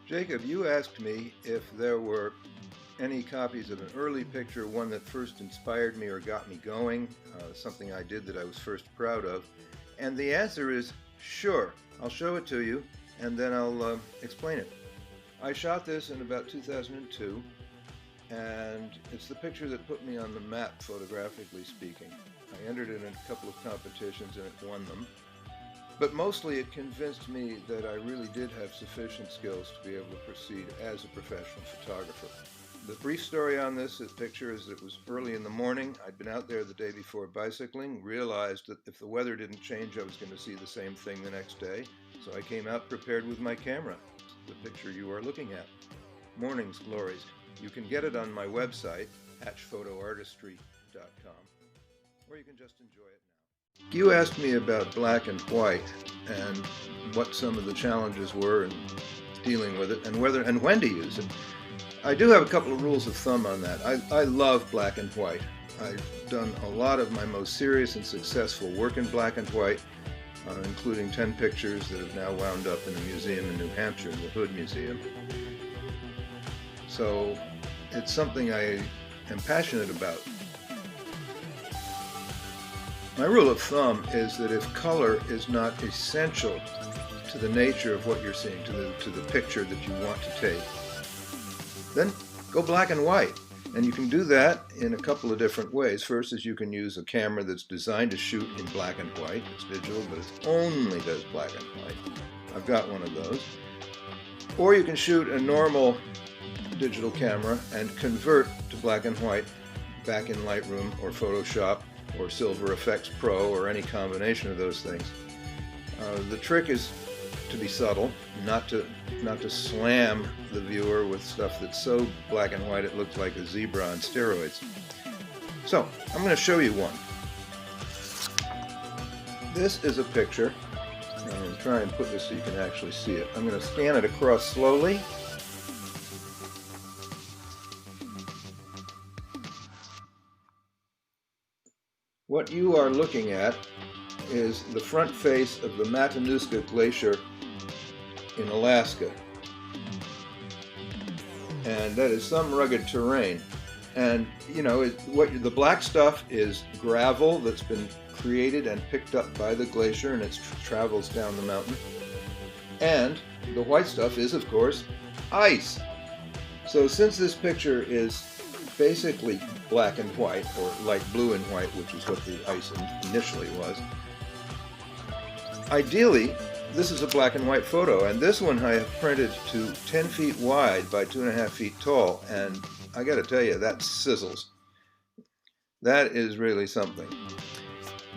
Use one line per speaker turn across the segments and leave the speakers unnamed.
Jacob, you asked me if there were any copies of an early picture, one that first inspired me or got me going, something I did that I was first proud of. And the answer is sure. I'll show it to you and then I'll explain it. I shot this in about 2002, and it's the picture that put me on the map, photographically speaking. I entered in a couple of competitions and it won them. But mostly it convinced me that I really did have sufficient skills to be able to proceed as a professional photographer. The brief story on this picture is that it was early in the morning. I'd been out there the day before bicycling, realized that if the weather didn't change I was going to see the same thing the next day, so I came out prepared with my camera. The picture you are looking at. Morning's Glories. You can get it on my website, hatchphotoartistry.com, or you can just enjoy it now. You asked me about black and white and what some of the challenges were in dealing with it and whether and when to use it. I do have a couple of rules of thumb on that. I love black and white. I've done a lot of my most serious and successful work in black and white, including 10 pictures that have now wound up in a museum in New Hampshire, the Hood Museum. So it's something I am passionate about. My rule of thumb is that if color is not essential to the nature of what you're seeing, to the picture that you want to take, then go black and white. And you can do that in a couple of different ways. First is you can use a camera that's designed to shoot in black and white. It's digital, but it only does black and white. I've got one of those. Or you can shoot a normal digital camera and convert to black and white back in Lightroom or Photoshop or Silver Effects Pro or any combination of those things. The trick is to be subtle, not to slam the viewer with stuff that's so black and white it looks like a zebra on steroids. So I'm going to show you one. This is a picture. I'm going to try and put this so you can actually see it. I'm going to scan it across slowly. What you are looking at is the front face of the Matanuska Glacier in Alaska. And that is some rugged terrain. And you know, the black stuff is gravel that's been created and picked up by the glacier, and it travels down the mountain. And the white stuff is, of course, ice. So since this picture is basically black and white, or light blue and white, which is what the ice initially was, ideally this is a black and white photo, and this one I have printed to 10 feet wide by 2.5 feet tall, and I gotta tell you, that sizzles. That is really something.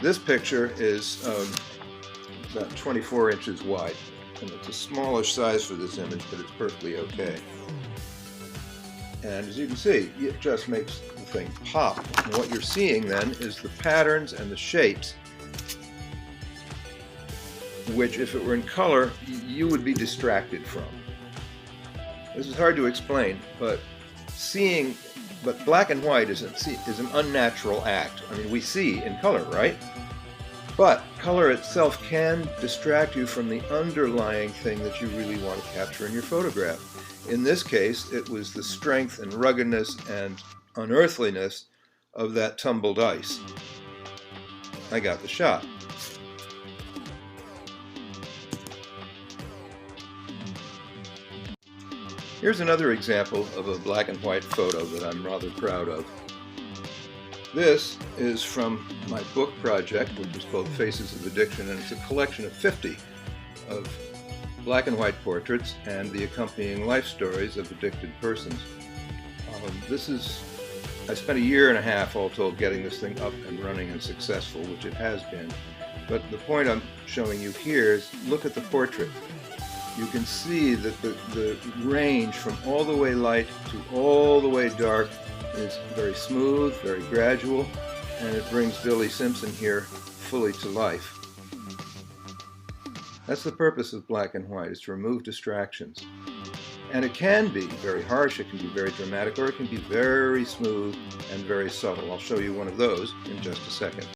This picture is about 24 inches wide, and it's a smallish size for this image, but it's perfectly okay. And as you can see, it just makes the thing pop. And what you're seeing then is the patterns and the shapes, which if it were in color, you would be distracted from. This is hard to explain, but black and white is an unnatural act. I mean, we see in color, right? But color itself can distract you from the underlying thing that you really want to capture in your photograph. In this case, it was the strength and ruggedness and unearthliness of that tumbled ice. I got the shot. Here's another example of a black and white photo that I'm rather proud of. This is from my book project, which is called Faces of Addiction, and it's a collection of 50 of black and white portraits and the accompanying life stories of addicted persons. I spent 1.5 years all told getting this thing up and running and successful, which it has been. But the point I'm showing you here is look at the portrait. You can see that the range from all the way light to all the way dark is very smooth, very gradual, and it brings Billy Simpson here fully to life. That's the purpose of black and white, is to remove distractions. And it can be very harsh, it can be very dramatic, or it can be very smooth and very subtle. I'll show you one of those in just a second.